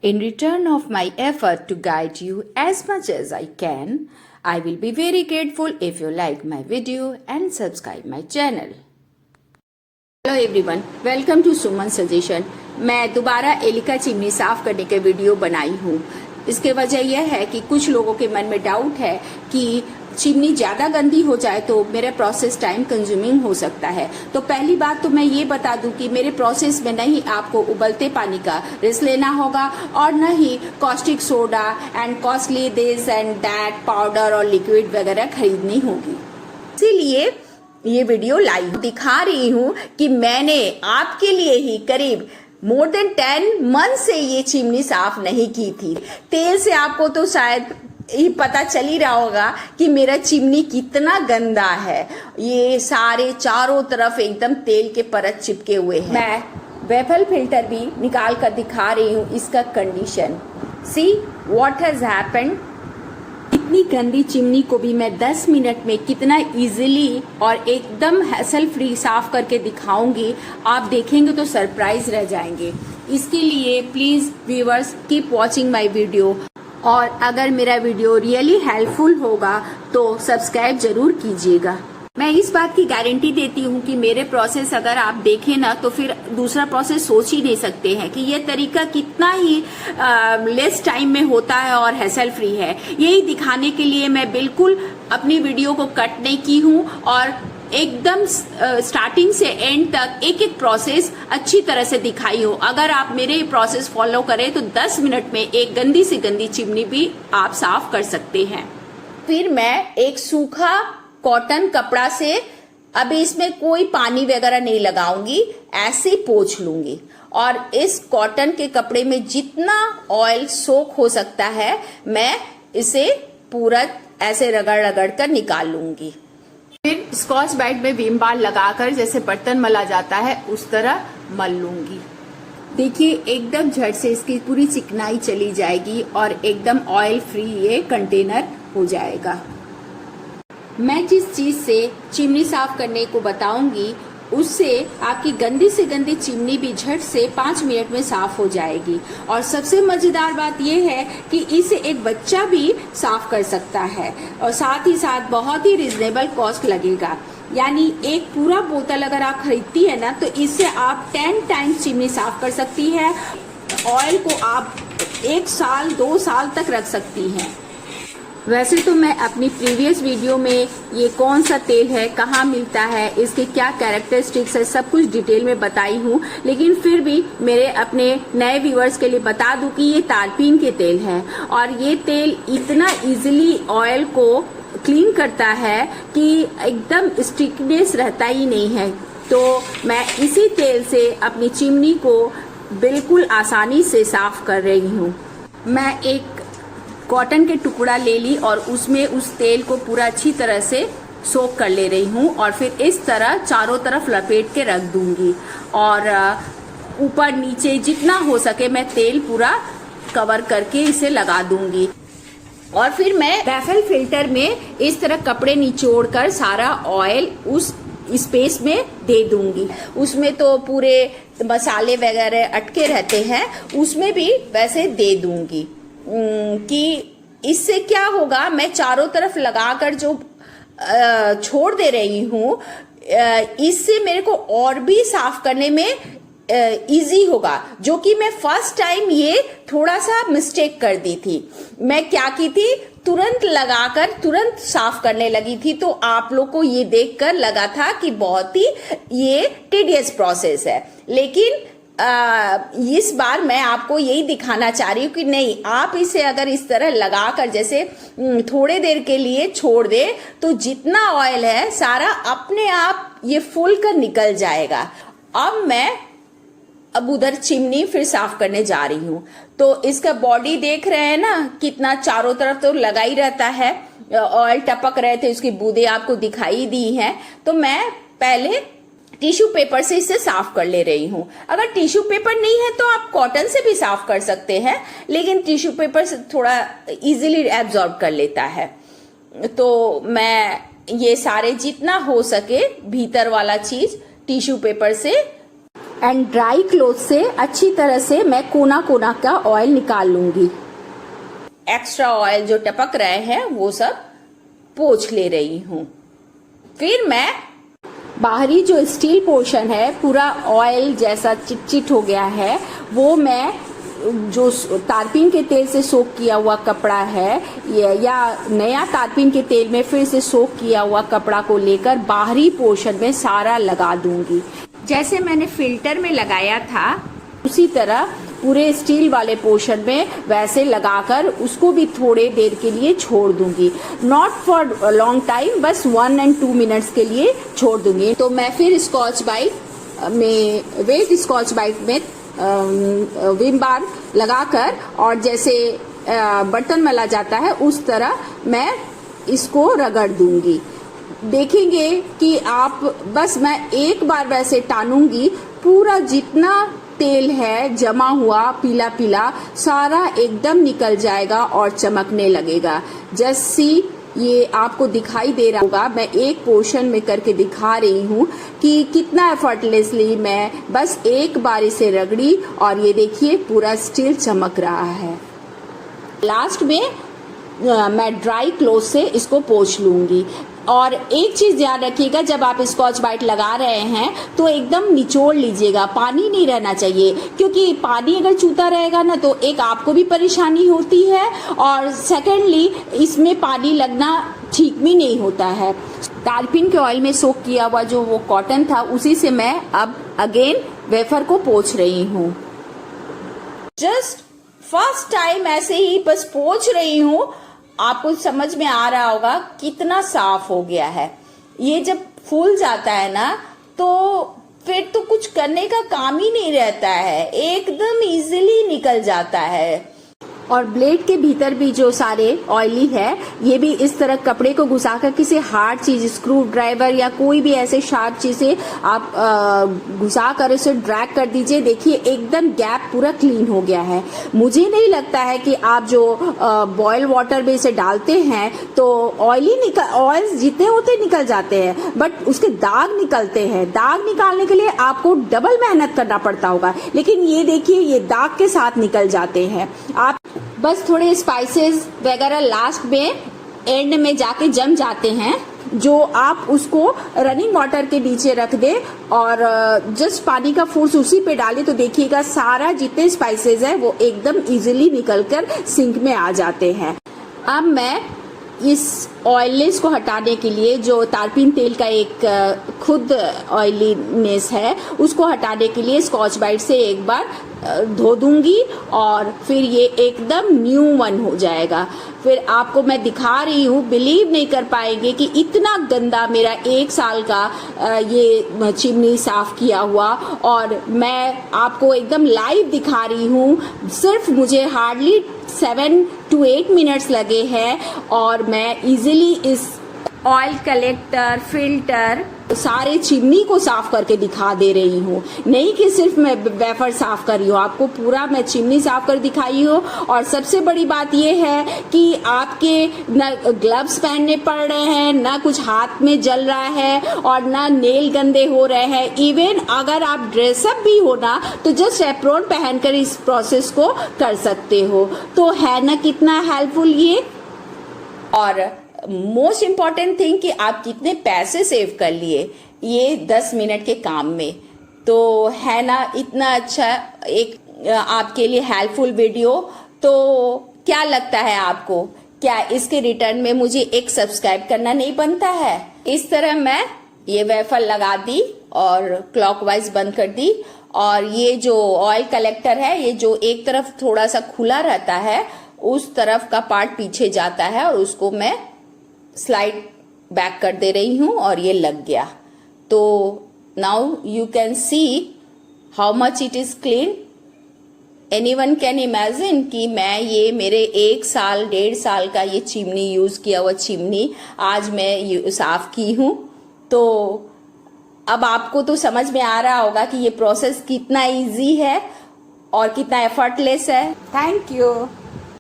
In return of my effort to guide you as much as I can, I will be very grateful if you like my video and subscribe my channel. Hello everyone, welcome to Suman suggestion. मैं दोबारा Elika chimney साफ करने के video बनाई हूँ। इसके वजह यह है कि कुछ लोगों के मन में डाउट है कि चिमनी ज्यादा गंदी हो जाए तो मेरा प्रोसेस टाइम कंज्यूमिंग हो सकता है। तो पहली बात तो मैं ये बता दूं कि मेरे प्रोसेस में नहीं आपको उबलते पानी का रिस्क लेना होगा और न ही caustic soda and costly this and that powder और लिक्विड वगैरह खरीदनी होगी। इसीलिए ये वीडियो लाइव दिखा रही हूँ कि मैंने आपके लिए ही करीब मोर देन 10 मंथ से ये चिमनी साफ नहीं की थी। तेल से आपको तो शायद ही पता चल ही रहा होगा कि मेरा चिमनी कितना गंदा है। ये सारे चारों तरफ एकदम तेल के परत चिपके हुए हैं। मैं वेफल फिल्टर भी निकाल कर दिखा रही हूँ इसका condition. See what has happened. इतनी गंदी चिमनी को भी मैं 10 मिनट में कितना इजीली और एकदम हैसल फ्री साफ करके दिखाऊंगी। आप देखेंगे तो सरप्राइज रह जाएंगे। इसके लिए please viewers keep watching my video और अगर मेरा वीडियो रियली हेल्पफुल होगा तो सब्सक्राइब जरूर कीजिएगा। मैं इस बात की गारंटी देती हूँ कि मेरे प्रोसेस अगर आप देखें ना तो फिर दूसरा प्रोसेस सोच ही नहीं सकते हैं कि ये तरीका कितना ही लेस टाइम में होता है और हैसल फ्री है। यही दिखाने के लिए मैं बिल्कुल अपनी वीडियो को कट नहीं की हूँ और एकदम स्टार्टिंग से एंड तक एक एक प्रोसेस अच्छी तरह से दिखाई हो। अगर आप मेरे प्रोसेस फॉलो करें तो 10 मिनट में एक गंदी से गंदी चिमनी भी आप साफ कर सकते हैं। फिर मैं एक सूखा कॉटन कपड़ा से, अभी इसमें कोई पानी वगैरह नहीं लगाऊंगी, ऐसे ही पोंछ लूंगी और इस कॉटन के कपड़े में जितना ऑयल सोक हो सकता है मैं इसे पूरा ऐसे रगड़ रगड़ कर निकाल लूंगी। फिर स्कॉच ब्राइट में विम बार लगाकर जैसे बर्तन मला जाता है उस तरह मल लूंगी। देखिए एकदम झट से इसकी पूरी चिकनाई चली जाएगी और एकदम ऑयल फ्री ये कंटेनर हो जाएगा। मैं जिस चीज से चिमनी साफ करने को बताऊंगी उससे आपकी गंदी से गंदी चिमनी भी झट से 5 मिनट में साफ हो जाएगी। और सबसे मजेदार बात यह है कि इसे एक बच्चा भी साफ कर सकता है और साथ ही साथ बहुत ही रिजनेबल कॉस्ट लगेगा। यानी एक पूरा बोतल अगर आप खरीदती है ना तो इससे आप 10 टाइम्स चिमनी साफ कर सकती है। ऑयल को आप 1 साल 2 साल तक रख सकती हैं। वैसे तो मैं अपनी प्रीवियस वीडियो में ये कौन सा तेल है, कहाँ मिलता है, इसके क्या कैरेक्टरिस्टिक्स है, सब कुछ डिटेल में बताई हूँ, लेकिन फिर भी मेरे अपने नए व्यूअर्स के लिए बता दूं कि ये तारपीन के तेल है और ये तेल इतना इजीली ऑयल को क्लीन करता है कि एकदम स्टिकनेस रहता ही नहीं है। तो मैं इसी तेल से अपनी चिमनी को बिल्कुल आसानी से साफ कर रही हूँ। मैं एक कॉटन के टुकड़ा ले ली और उसमें उस तेल को पूरा अच्छी तरह से सोक कर ले रही हूँ और फिर इस तरह चारों तरफ लपेट के रख दूंगी और ऊपर नीचे जितना हो सके मैं तेल पूरा कवर करके इसे लगा दूंगी। और फिर मैं वेफल फिल्टर में इस तरह कपड़े निचोड़ कर सारा ऑयल उस स्पेस में दे दूंगी। उसमें तो पूरे मसाले वगैरह अटके रहते हैं, उसमें भी वैसे दे दूंगी कि इससे क्या होगा, मैं चारों तरफ लगाकर जो छोड़ दे रही हूँ इससे मेरे को और भी साफ करने में इजी होगा। जो कि मैं फर्स्ट टाइम ये थोड़ा सा मिस्टेक कर दी थी। मैं क्या की थी, तुरंत लगाकर तुरंत साफ करने लगी थी, तो आप लोग को ये देखकर लगा था कि बहुत ही ये टीडियस प्रोसेस है। लेकिन इस बार मैं आपको यही दिखाना चाह रही हूँ कि नहीं, आप इसे अगर इस तरह लगाकर जैसे थोड़े देर के लिए छोड़ दे तो जितना ऑयल है सारा अपने आप ये फूल कर निकल जाएगा। अब उधर चिमनी फिर साफ करने जा रही हूँ। तो इसका बॉडी देख रहे हैं ना, कितना चारों तरफ तो लगा ही रहता है, ऑयल टपक रहे थे, उसकी बूंदें आपको दिखाई दी हैं। तो मैं पहले टिश्यू पेपर से इसे साफ कर ले रही हूँ। अगर टिश्यू पेपर नहीं है तो आप कॉटन से भी साफ कर सकते हैं, लेकिन टिश्यू पेपर से थोड़ा इजीली एब्जॉर्ब कर लेता है। तो मैं ये सारे जितना हो सके भीतर वाला चीज टिश्यू पेपर से एंड ड्राई क्लोथ से अच्छी तरह से मैं कोना कोना का ऑयल निकाल लूंगी। एक्स्ट्रा ऑयल जो टपक रहे हैं वो सब पोंछ ले रही हूँ। फिर मैं बाहरी जो स्टील पोर्शन है पूरा ऑयल जैसा चिटचिट हो गया है, वो मैं जो तारपीन के तेल से सोक किया हुआ कपड़ा है या नया तारपीन के तेल में फिर से सोक किया हुआ कपड़ा को लेकर बाहरी पोर्शन में सारा लगा दूंगी। जैसे मैंने फिल्टर में लगाया था उसी तरह पूरे स्टील वाले पोर्शन में वैसे लगाकर उसको भी थोड़े देर के लिए छोड़ दूंगी। नॉट फॉर लॉन्ग टाइम, बस 1 और 2 मिनट्स के लिए छोड़ दूंगी। तो मैं फिर स्कॉच ब्राइट में वेट स्कॉच ब्राइट में विम बार लगाकर और जैसे बर्तन मला जाता है उस तरह मैं इसको रगड़ दूंगी। देखेंगे कि आप बस मैं एक बार वैसे टानूंगी, पूरा जितना तेल है जमा हुआ पीला पीला सारा एकदम निकल जाएगा और चमकने लगेगा। जैसी ये आपको दिखाई दे रहा होगा, मैं एक पोर्शन में करके दिखा रही हूँ कि कितना एफर्टलेसली मैं बस एक बार इसे रगड़ी और ये देखिए पूरा स्टील चमक रहा है। लास्ट में मैं ड्राई क्लोथ से इसको पोंछ लूंगी। और एक चीज ध्यान रखिएगा, जब आप स्कॉच ब्राइट लगा रहे हैं तो एकदम निचोड़ लीजिएगा, पानी नहीं रहना चाहिए, क्योंकि पानी अगर चूता रहेगा ना तो एक आपको भी परेशानी होती है और सेकेंडली इसमें पानी लगना ठीक भी नहीं होता है। तारपीन के ऑयल में सोक किया हुआ जो वो कॉटन था उसी से मैं अब अगेन वेफर को पोंछ रही हूँ। जस्ट फर्स्ट टाइम ऐसे ही बस पोंछ रही हूँ, आपको समझ में आ रहा होगा कितना साफ हो गया है। ये जब फूल जाता है ना तो फिर तो कुछ करने का काम ही नहीं रहता है, एकदम इजीली निकल जाता है। और ब्लेड के भीतर भी जो सारे ऑयली है ये भी इस तरह कपड़े को घुसाकर किसी हार्ड चीज, स्क्रू ड्राइवर या कोई भी ऐसे शार्प चीज से आप घुसाकर इसे ड्रैग कर दीजिए। देखिए एकदम गैप पूरा क्लीन हो गया है। मुझे नहीं लगता है कि आप जो बॉयल वाटर में इसे डालते हैं तो ऑयल जितने होते निकल जाते हैं, बट उसके दाग निकलते हैं। दाग निकालने के लिए आपको डबल मेहनत करना पड़ता होगा, लेकिन ये देखिए ये दाग के साथ निकल जाते हैं। आप बस थोड़े स्पाइसेस वगैरह लास्ट में एंड में जाके जम जाते हैं, जो आप उसको रनिंग वाटर के नीचे रख दे और जस्ट पानी का फोर्स उसी पे डाले तो देखिएगा सारा जितने स्पाइसेस है वो एकदम इजीली निकलकर सिंक में आ जाते हैं। अब मैं इस ऑयलनेस को हटाने के लिए जो तारपीन तेल का एक खुद ऑयलीनेस है उसको हटाने के लिए स्कॉच ब्राइट से एक बार धो दूंगी और फिर ये एकदम न्यू वन हो जाएगा। फिर आपको मैं दिखा रही हूँ, बिलीव नहीं कर पाएंगे कि इतना गंदा मेरा 1 साल का ये चिमनी साफ किया हुआ, और मैं आपको एकदम लाइव दिखा रही हूँ। सिर्फ मुझे हार्डली 7 to 8 मिनट्स लगे हैं और मैं इजीली इस ऑयल कलेक्टर, फिल्टर सारे चिमनी को साफ करके दिखा दे रही हूँ। नहीं कि सिर्फ मैं वेफर साफ कर रही हूँ, आपको पूरा मैं चिमनी साफ कर दिखाई हूँ। और सबसे बड़ी बात यह है कि आपके न ग्लव्स पहनने पड़ रहे हैं, ना कुछ हाथ में जल रहा है और ना नेल गंदे हो रहे हैं। इवन अगर आप ड्रेसअप भी हो ना तो जस्ट एप्रोन पहनकर इस प्रोसेस को कर सकते हो। तो है ना कितना हेल्पफुल ये। और मोस्ट इम्पॉर्टेंट थिंग कि आप कितने पैसे सेव कर लिए ये 10 मिनट के काम में। तो है ना इतना अच्छा एक आपके लिए हेल्पफुल वीडियो। तो क्या लगता है आपको, क्या इसके रिटर्न में मुझे एक सब्सक्राइब करना नहीं बनता है? इस तरह मैं ये वेफर लगा दी और क्लॉकवाइज बंद कर दी। और ये जो ऑयल कलेक्टर है ये जो एक तरफ थोड़ा सा खुला रहता है उस तरफ का पार्ट पीछे जाता है और उसको मैं स्लाइड बैक कर दे रही हूं और ये लग गया। तो now you can see how much it is clean. Anyone can imagine कि मैं ये मेरे 1 साल 1.5 साल का ये चिमनी यूज किया हुआ चिमनी आज मैं साफ की हूं। तो अब आपको तो समझ में आ रहा होगा कि ये प्रोसेस कितना इजी है और कितना एफर्टलेस है। Thank you.